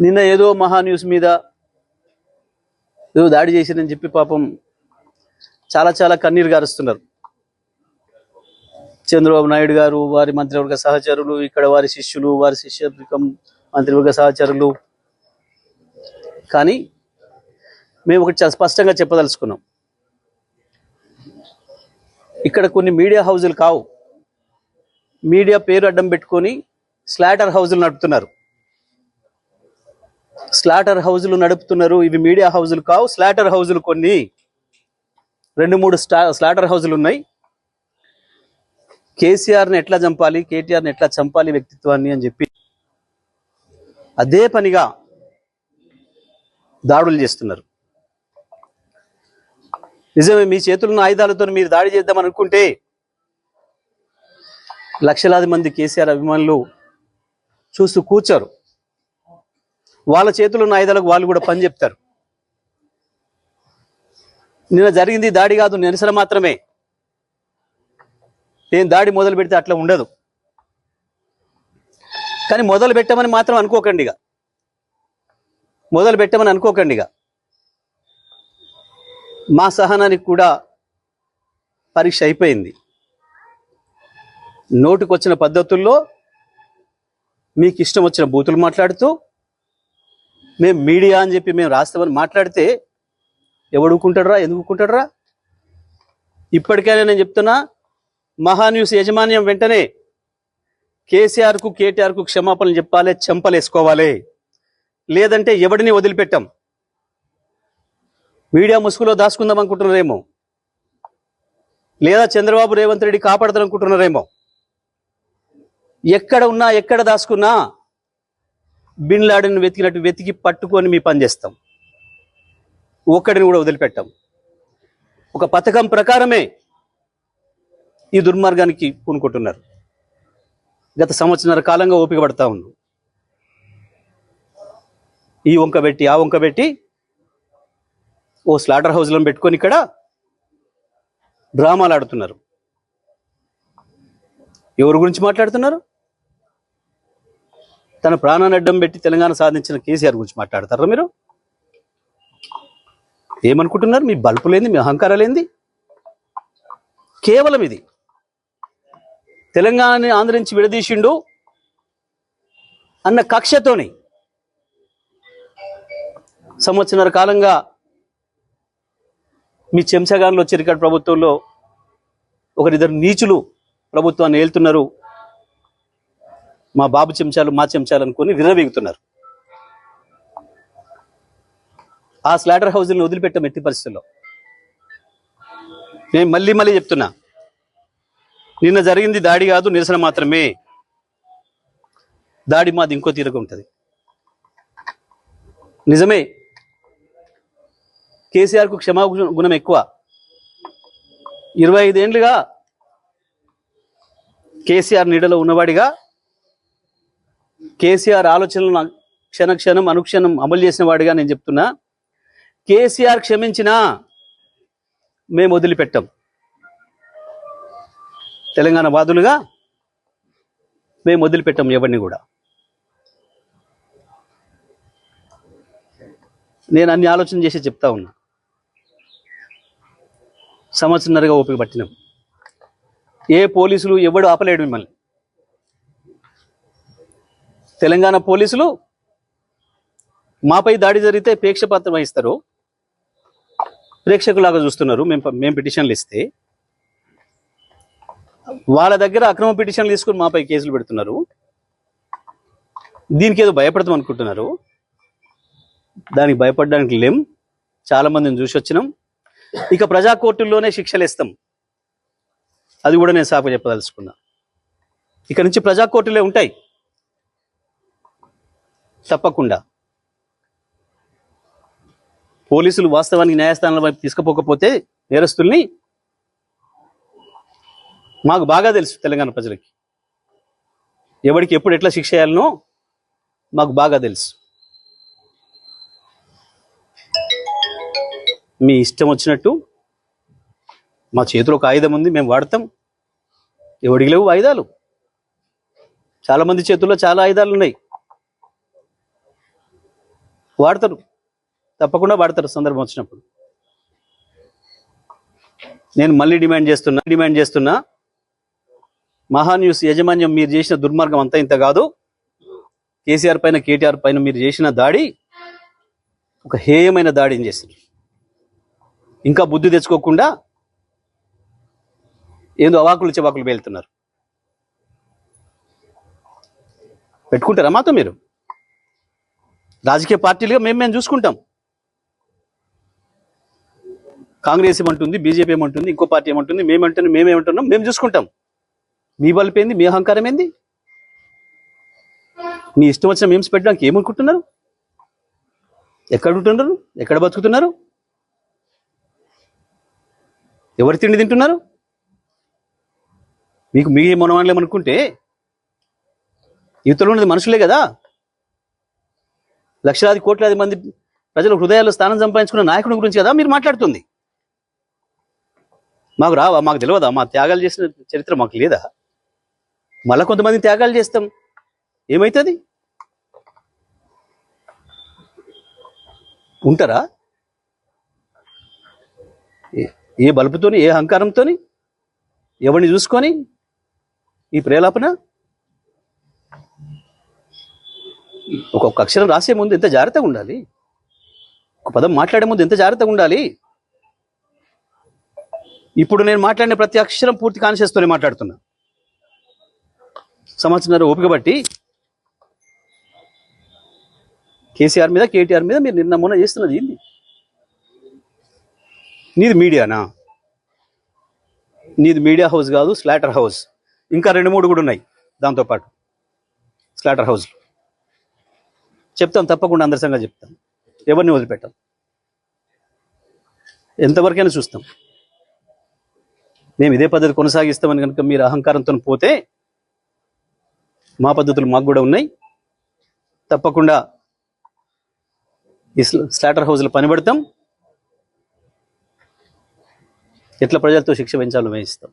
నిన్న ఏదో మహా న్యూస్ మీద ఏదో దాడి చేసిరని చెప్పి పాపం చాలా చాలా కన్నీరు గారుస్తున్నారు. చంద్రబాబు నాయుడు గారు, వారి మంత్రివర్గ సహచరులు, ఇక్కడ వారి శిష్యులు, వారి శిష్యవర్గం మంత్రివర్గ సహచరులు. కానీ మేము ఒకటి చాలా స్పష్టంగా చెప్పదలుచుకున్నాం. ఇక్కడ కొన్ని మీడియా హౌజులు కావు, మీడియా పేరు అడ్డం పెట్టుకొని స్లాటర్ హౌజులు నడుపుతున్నారు. స్లాటర్ హౌజులు నడుపుతున్నారు. ఇవి మీడియా హౌజులు కావు, స్లాటర్ హౌజులు. కొన్ని 2-3 స్లాటర్ హౌజులు ఉన్నాయి. కేసీఆర్ని ఎట్లా చంపాలి, కేటీఆర్ని ఎట్లా చంపాలి వ్యక్తిత్వాన్ని అని చెప్పి అదే పనిగా దాడులు చేస్తున్నారు. నిజమే, మీ చేతుల్లో ఆయుధాలతో మీరు దాడి చేద్దామని అనుకుంటే లక్షలాది మంది కేసీఆర్ అభిమానులు చూస్తూ కూర్చోరు. వాళ్ళ చేతుల్లో ఉన్న ఆయుధాలకు వాళ్ళు కూడా పని చెప్తారు. నిన్న జరిగింది దాడి కాదు, నిరసన మాత్రమే. నేను దాడి మొదలు పెడితే అట్లా ఉండదు. కానీ మొదలు పెట్టమని మాత్రం అనుకోకండిగా, మొదలు పెట్టమని అనుకోకండిగా. మా సహనానికి కూడా పరీక్ష అయిపోయింది. నోటికొచ్చిన పద్ధతుల్లో మీకు ఇష్టం వచ్చిన బూతులు మాట్లాడుతూ మేము మీడియా అని చెప్పి మేము రాస్తామని మాట్లాడితే ఎవడు ఊరుకుంటాడురా, ఎందుకు ఊరుకుంటాడురా? ఇప్పటికైనా నేను చెప్తున్నా, మహాన్యూస్ యాజమాన్యం వెంటనే కేసీఆర్కు కేటీఆర్కు క్షమాపణలు చెప్పాలి, చెంపలేసుకోవాలి. లేదంటే ఎవడిని వదిలిపెట్టాం. మీడియా ముసుగులో దాచుకుందాం అనుకుంటున్నారేమో, లేదా చంద్రబాబు రేవంత్ రెడ్డి కాపాడతారు అనుకుంటున్నారేమో. ఎక్కడ ఉన్నా, ఎక్కడ దాచుకున్నా బిన్ లాడెన్ వెతికినట్టు వెతికి పట్టుకొని మీ పని చేస్తాం. ఒక్కడిని కూడా వదిలిపెట్టాం. ఒక పథకం ప్రకారమే ఈ దుర్మార్గానికి పూనుకుంటున్నారు. గత సంవత్సరాల కాలంగా ఓపిక పడతా ఉన్నాం. ఈ వంక పెట్టి ఆ వంక పెట్టి ఓ స్లాటర్ హౌస్లను పెట్టుకొని ఇక్కడ డ్రామాలు ఆడుతున్నారు. ఎవరి గురించి మాట్లాడుతున్నారు? తన ప్రాణాన్ని అడ్డం పెట్టి తెలంగాణ సాధించిన కేసీఆర్ గురించి మాట్లాడతారా మీరు? ఏమనుకుంటున్నారు? మీ బల్పు లేని, మీ అహంకారం లేనిది. కేవలం ఇది తెలంగాణని ఆంధ్ర నుంచి విడదీసిండు అన్న కక్షతోని సంవత్సరాల కాలంగా మీ చెంచగాన్లు వచ్చి రికార్డు ప్రభుత్వంలో ఒకరిద్దరు నీచులు ప్రభుత్వాన్ని ఏలుతున్నారు. మా బాబు చెంచాలు, మా చెంచాలు అనుకొని విర్రవీగుతున్నారు. ఆ స్లాటర్ హౌజులను వదిలిపెట్టాం ఎట్టి పరిస్థితుల్లో. నేను మళ్ళీ మళ్ళీ చెప్తున్నా, నిన్న జరిగింది దాడి కాదు, నిరసన మాత్రమే. దాడి మాది ఇంకో తీరుగా ఉంటుంది. నిజమే, కేసీఆర్కు క్షమాగుణం ఎక్కువ. 25 ఏళ్ళుగా కేసీఆర్ నీడలో ఉన్నవాడిగా, కేసీఆర్ ఆలోచనలను క్షణక్షణం అనుక్షణం అమలు చేసిన వాడిగా నేను చెప్తున్నా, కేసీఆర్ క్షమించినా మేము వదిలిపెట్టాం. తెలంగాణ వాదులుగా మేము వదిలిపెట్టాం ఎవరిని కూడా. నేను అన్ని ఆలోచన చేసి చెప్తా ఉన్నా. సంవత్సరంన్నరగా ఓపిక పట్టినాం. ఏ పోలీసులు ఎవడు ఆపలేడు మిమ్మల్ని. తెలంగాణ పోలీసులు మాపై దాడి జరిగితే ప్రేక్షపాత్రం వహిస్తారు, ప్రేక్షకులాగా చూస్తున్నారు. మేము పిటిషన్లు ఇస్తే వాళ్ళ దగ్గర అక్రమ పిటిషన్లు తీసుకుని మాపై కేసులు పెడుతున్నారు. దీనికి ఏదో భయపడతాం అనుకుంటున్నారు. దానికి భయపడడానికి లేం. చాలా మందిని చూసి వచ్చినాం. ఇక ప్రజా కోర్టుల్లోనే శిక్షలు ఇస్తాం. అది కూడా నేను సాకు చెప్పదలుచుకున్నా. ఇక నుంచి ప్రజా కోర్టులే ఉంటాయి తప్పకుండా. పోలీసులు వాస్తవానికి న్యాయస్థానాల వైపు తీసుకుపోకపోతే నేరస్తుల్ని మాకు బాగా తెలుసు. తెలంగాణ ప్రజలకి ఎవరికి ఎప్పుడు ఎట్లా శిక్ష చేయాలనో మాకు బాగా తెలుసు. మీ ఇష్టం వచ్చినట్టు, మా చేతిలో ఒక ఆయుధం ఉంది, మేము వాడతాం. ఎవడికి లేవు ఆయుధాలు? చాలామంది చేతుల్లో చాలా ఆయుధాలు ఉన్నాయి. వాడతారు, తప్పకుండా వాడతారు సందర్భం వచ్చినప్పుడు. నేను మళ్ళీ డిమాండ్ చేస్తున్నా మహాన్యూస్ యాజమాన్యం మీరు చేసిన దుర్మార్గం అంతా ఇంత కాదు. కేసీఆర్ పైన కేటీఆర్ పైన మీరు చేసిన దాడి ఒక హేయమైన దాడిని చేశారు. ఇంకా బుద్ధి తెచ్చుకోకుండా ఏందో అవాకులు చెవాకులు పేలుతున్నారు. పెట్టుకుంటారా మాతో మీరు? రాజకీయ పార్టీలుగా మేము చూసుకుంటాం. కాంగ్రెస్ ఏమంటుంది, బీజేపీ ఏమంటుంది, ఇంకో పార్టీ ఏమంటుంది, మేమేమంటున్నాం, మేము చూసుకుంటాం. మీ బల్పు ఏంది, మీ అహంకారం ఏంది? మీ ఇష్టం వచ్చిన మేమ్స్ పెట్టడానికి ఏమనుకుంటున్నారు? ఎక్కడ ఉంటున్నారు? ఎక్కడ బతుకుతున్నారు? ఎవరి తిండి తింటున్నారు? మీకు మీ మనవాళ్ళేమనుకుంటే యువతలో ఉన్నది మనుషులే కదా. లక్షలాది కోట్లాది మంది ప్రజల హృదయాల్లో స్థానం సంపాదించుకున్న నాయకుడి గురించి కదా మీరు మాట్లాడుతుంది. మాకు రావా? మాకు తెలియదా? మా త్యాగాలు చేసిన చరిత్ర మాకు లేదా? మళ్ళా కొంతమంది త్యాగాలు చేస్తాం, ఏమవుతుంది? ఉంటారా? ఏ బలుపుతోని, ఏ అహంకారంతోని, ఎవరిని చూసుకొని ఈ ప్రేలాపన? ఒక్కొక్క అక్షరం రాసే ముందు ఎంత జాగ్రత్తగా ఉండాలి, ఒక పదం మాట్లాడే ముందు ఎంత జాగ్రత్తగా ఉండాలి. ఇప్పుడు నేను మాట్లాడిన ప్రతి అక్షరం పూర్తి కాన్షియస్తోనే మాట్లాడుతున్నా. సంవత్సరం ఓపిక బట్టి కేసీఆర్ మీద, కేటీఆర్ మీద మీరు నిన్న మొన్న చేస్తున్నది ఏంది? నీది మీడియానా? నీది మీడియా హౌస్ కాదు, స్లాటర్ హౌస్. ఇంకా 2-3 కూడా ఉన్నాయి దాంతోపాటు స్లాటర్ హౌస్లు. చెప్తాం, తప్పకుండా అందరి సంగతి చెప్తాం. ఎవరిని వదిలిపెట్టాం, ఎంతవరకైనా చూస్తాం. మేము ఇదే పద్ధతి కొనసాగిస్తామని కనుక మీరు అహంకారంతో పోతే మా పద్ధతులు మాకు కూడా ఉన్నాయి. తప్పకుండా ఈ స్లాటర్ హౌస్లో పనిపడతాం. ఎట్లా ప్రజలతో శిక్ష పెంచాలో వేయిస్తాం.